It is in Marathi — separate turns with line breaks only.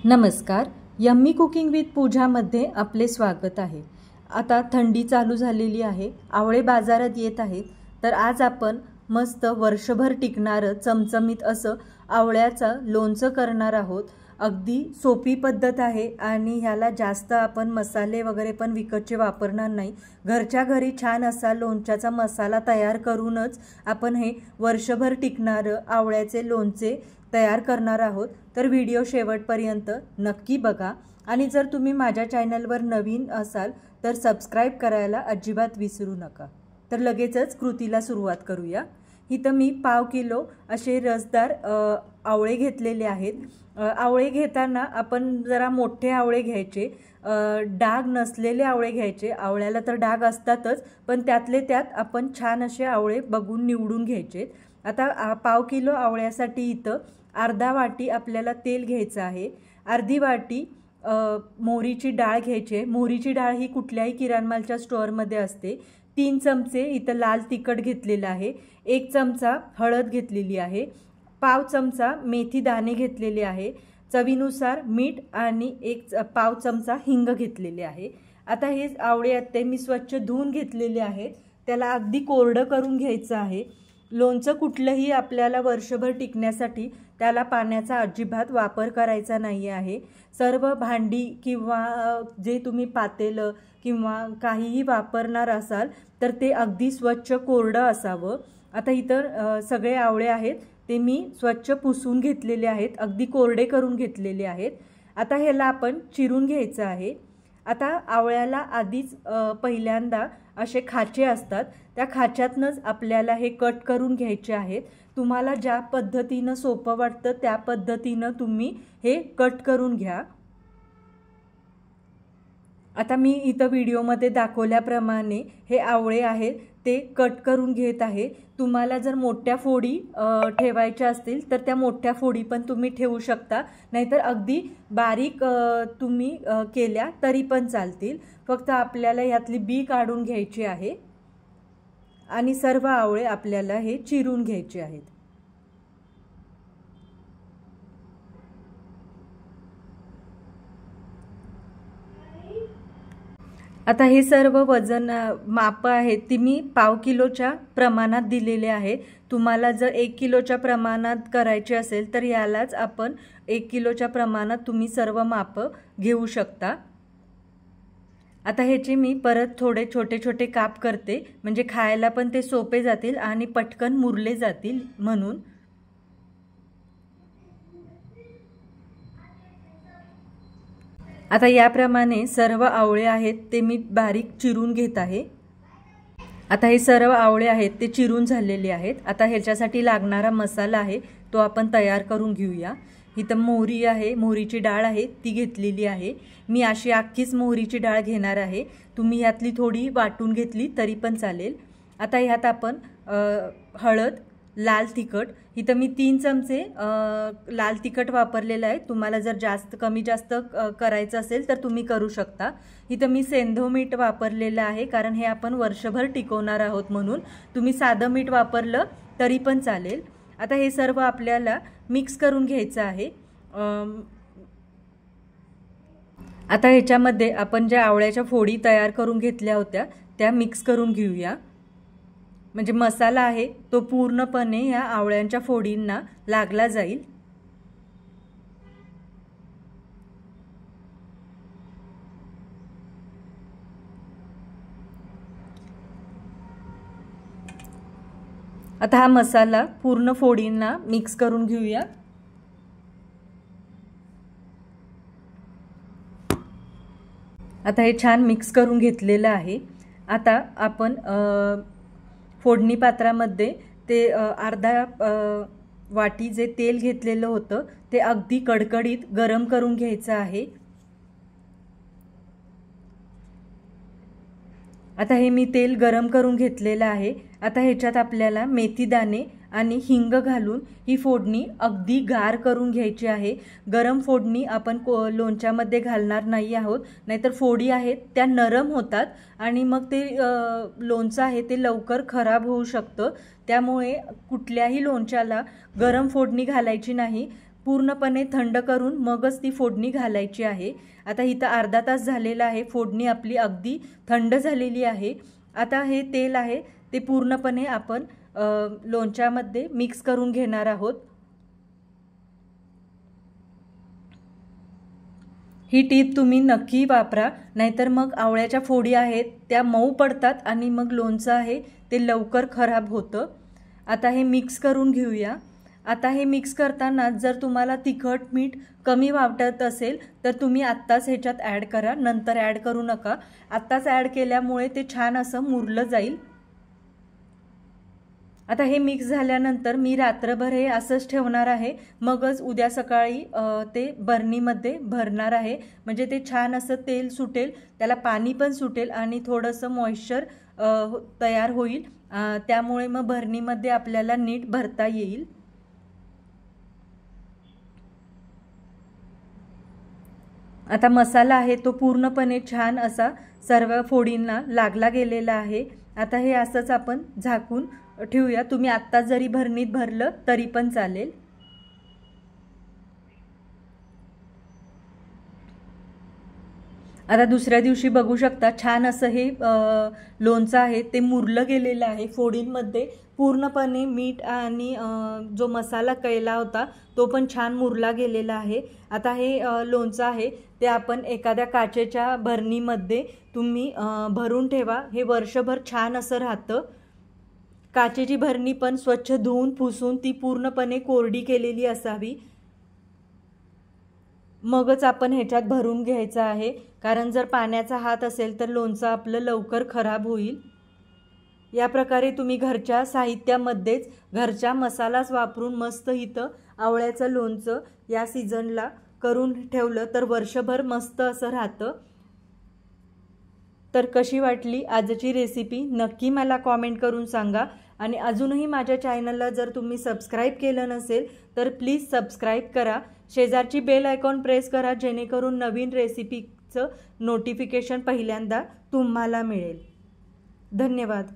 नमस्कार. यम्मी कुकिंग विथ पूजामध्ये आपले स्वागत आहे. आता थंडी चालू झालेली आहे, आवळे बाजारात येत आहेत. तर आज आपण मस्त वर्षभर टिकणारं चमचमीत असं आवळ्याचं लोणचं करणार आहोत. अगदी सोपी पद्धत आहे आणि ह्याला जास्त आपण मसाले वगैरे पण विकतचे वापरणार नाही. घरच्या घरी छान असा लोणच्याचा मसाला तयार करूनच आपण हे वर्षभर टिकणारं आवळ्याचे लोणचे तयार करणार आहोत. तर व्हिडिओ शेवटपर्यंत नक्की बघा आणि जर तुम्ही माझ्या चॅनलवर नवीन असाल तर सबस्क्राईब करायला अजिबात विसरू नका. तर लगेचच कृतीला सुरुवात करूया. इथं मी 1/2 किलो असे रसदार आवळे घेतलेले आहेत. आवळे घेताना आपण जरा मोठे आवळे घ्यायचे, डाग नसलेले आवळे घ्यायचे. आवळ्याला तर डाग असतातच, पण त्यातले त्यात आपण छान असे आवळे बघून निवडून घ्यायचे. आता 1/2 किलो आवळ्यासाठी इथं अर्धा वाटी आपल्याला तेल घ्यायचं आहे. अर्धी वाटी मोहरीची डाळ घ्यायची आहे. मोहरीची डाळ ही कुठल्याही किराणमालच्या स्टोअरमध्ये असते. 3 चमचे इथं लाल तिखट घेतलेलं आहे. 1 चमचा हळद घेतलेली आहे. 1/2 चमचा मेथी दाणे घेतलेले आहे. चवीनुसार मीठ आणि 1/2 चमचा हिंग घेतलेले आहे. आता हे आवळे आहेत ते मी स्वच्छ धुवून घेतलेले आहेत. त्याला अगदी कोरडं करून घ्यायचं आहे. लोणचं कुठलंही आपल्याला वर्षभर टिकण्यासाठी त्याला पाण्याचा अजिबात वापर करायचा नाही आहे. सर्व भांडी किंवा जे तुम्ही पातेलं किंवा काहीही वापरणार असाल तर ते अगदी स्वच्छ कोरडं असावं. आता इतर सगळे आवळे आहेत ते मी स्वच्छ पुसून घेतलेले आहेत, अगदी कोरडे करून घेतलेले आहेत. आता ह्याला आपण चिरून घ्यायचं आहे. आता आवळ्याला आधीच पहिल्यांदा असे खाचे असतात, त्या खाच्यातनंच आपल्याला हे कट करून घ्यायचे आहेत. तुम्हाला ज्या पद्धतीनं सोपं वाटतं त्या पद्धतीनं तुम्ही हे कट करून घ्या. आता मी इथं व्हिडिओमध्ये दाखवल्याप्रमाणे हे आवळे आहेत ते कट करून घेत आहे. तुम्हाला जर मोठ्या फोडी ठेवायच्या असतील तर त्या मोठ्या फोडी पण तुम्ही ठेवू शकता, नाहीतर अगदी बारीक तुम्ही केल्या तरी पण चालतील. फक्त आपल्याला यातली बी काढून घ्यायची आहे आणि सर्व आवळे आपल्याला हे चिरून घ्यायचे आहेत. आता हे सर्व वजन माप आहेत ती मी 1/2 किलोच्या प्रमाणात दिलेले आहेत. तुम्हाला जर 1 किलोच्या प्रमाणात करायचे असेल तर यालाच आपण 1 किलोच्या प्रमाणात तुम्ही सर्व माप घेऊ शकता. आता ह्याचे मी परत थोडे छोटे छोटे काप करते, म्हणजे खायला पण ते सोपे जातील आणि पटकन मुरले जातील म्हणून. आता याप्रमाणे सर्व आवळे आहेत ते मी बारीक चिरून घेत आहे. आता हे सर्व आवळे आहेत ते चिरून झालेले आहेत. आता ह्याच्यासाठी लागणारा मसाला आहे तो आपण तयार करून घेऊया. इथं मोहरी आहे, मोहरीची डाळ आहे ती घेतलेली आहे. मी अशी अख्खीच मोहरीची डाळ घेणार आहे. तुम्ही ह्यातली थोडी वाटून घेतली तरी पण चालेल. आता ह्यात आपण हळद, लाल तिखट, इथं मी 3 चमचे लाल तिखट वापरलेलं आहे. तुम्हाला जर जास्त कमी जास्त करायचं असेल तर तुम्ही करू शकता. इथं मी सेंधव मीठ वापरलेलं आहे, कारण हे आपण वर्षभर टिकवणार आहोत म्हणून. तुम्ही साधं मीठ वापरलं तरी पण चालेल. आता हे सर्व आपल्याला मिक्स करून घ्यायचं आहे. आता ह्याच्यामध्ये आपण ज्या आवळ्याच्या फोडी तयार करून घेतल्या होत्या त्या मिक्स करून घेऊया, म्हणजे मसाला आहे तो पूर्णपणे या आवळ्यांच्या फोडींना लागला जाईल. आता हा मसाला पूर्ण फोडींना मिक्स करून घेऊया. आता हे छान मिक्स करून घेतलेलं आहे. आता आपण फोडणी पात्रामध्ये ते अर्धा वाटी जे तेल घेतलेलं होतं ते अगदी कडकडीत गरम करून घ्यायचं आहे. आता हे मी तेल गरम करून घेतलेलं आहे. आता ह्याच्यात आपल्याला मेथी दाणे आणि हिंग घालून ही फोडणी अगदी गार करून घ्यायची आहे. गरम फोडणी आपण लोणच्यामध्ये घालणार नाही आहोत, नाहीतर फोडी आहेत त्या नरम होतात आणि मग ते लोणचं आहे ते लवकर खराब होऊ शकतं. त्यामुळे कुठल्याही लोणच्याला गरम फोडणी घालायची नाही. पूर्णपणे थंड करून मगच ती फोडणी घालायची आहे। आता इथं अर्धा तास झालेला आहे, फोडणी आपली अगदी थंड झालेली आहे। आता हे तेल आहे ते पूर्णपणे आपण लोणच्यामध्ये मिक्स करून घेणार आहोत। ही टीप तुम्ही नक्की वापरा, नाहीतर मग आवळ्याच्या फोडी आहेत त्या मऊ पडतात आणि मग लोणचं आहे ते लवकर खराब होतं। आता हे मिक्स करून घेऊया। आता हे मिक्स करताना जर तुम्हाला तिखट मीठ कमी वाटत असेल तर तुम्ही आत्ताच ह्याच्यात ॲड करा, नंतर ॲड करू नका। आत्ताच ॲड केल्यामुळे ते छान असं मुरलं जाईल। आता हे मिक्स झाल्यानंतर मी रात्रभर हे असंच ठेवणार आहे, मगच उद्या सकाळी ते बर्नीमध्ये भरणार आहे, म्हणजे ते छान असं तेल सुटेल, त्याला पाणी पण सुटेल आणि थोडंसं मॉइश्चर तयार होईल, त्यामुळे मग बर्नीमध्ये आपल्याला नीट भरता येईल। आता मसाला आहे तो पूर्णपणे छान असा सर्व फोडींना लागला गेलेला आहे। आता हे असंच आपण झाकून ठेवूया, तुम्ही आत्ता जरी भरणीत भरलं तरी पण चालेल। आता दुसऱ्या दिवशी बघू शकता छान असं हे लोणचं आहे ते मुरलं गेलेलं आहे, फोडींमध्ये पूर्णपणे मीठ आणि जो मसाला कळला होता तो पण छान मुरला गेलेला आहे। आता हे लोणचं आहे ते आपण एखाद्या काचेच्या भरणीमध्ये तुम्ही भरून ठेवा, हे वर्षभर छान असं राहतं। काचेची भरणी पण स्वच्छ धुवून पुसून ती पूर्णपणे कोरडी केलेली असावी, मगच आपण ह्याच्यात भरून घ्यायचं आहे, कारण जर पाण्याचा हात असेल तर लोणचं आपलं लवकर खराब होईल। या प्रकारे तुम्ही घरच्या साहित्यामध्येच घरच्या मसालाच वापरून मस्त इथं आवळ्याचं लोणचं या सीझनला करून ठेवलं तर वर्षभर मस्त असं राहतं। तर कशी वाटली आजची रेसिपी नक्की मला कॉमेंट करून सांगा, आणि अजूनही माझ्या चॅनलला जर तुम्ही सबस्क्राईब केलं नसेल तर प्लीज सबस्क्राईब करा, शेजारची बेल आयकॉन प्रेस करा, जेणेकरून नवीन रेसिपीचं नोटिफिकेशन पहिल्यांदा तुम्हाला मिळेल। धन्यवाद।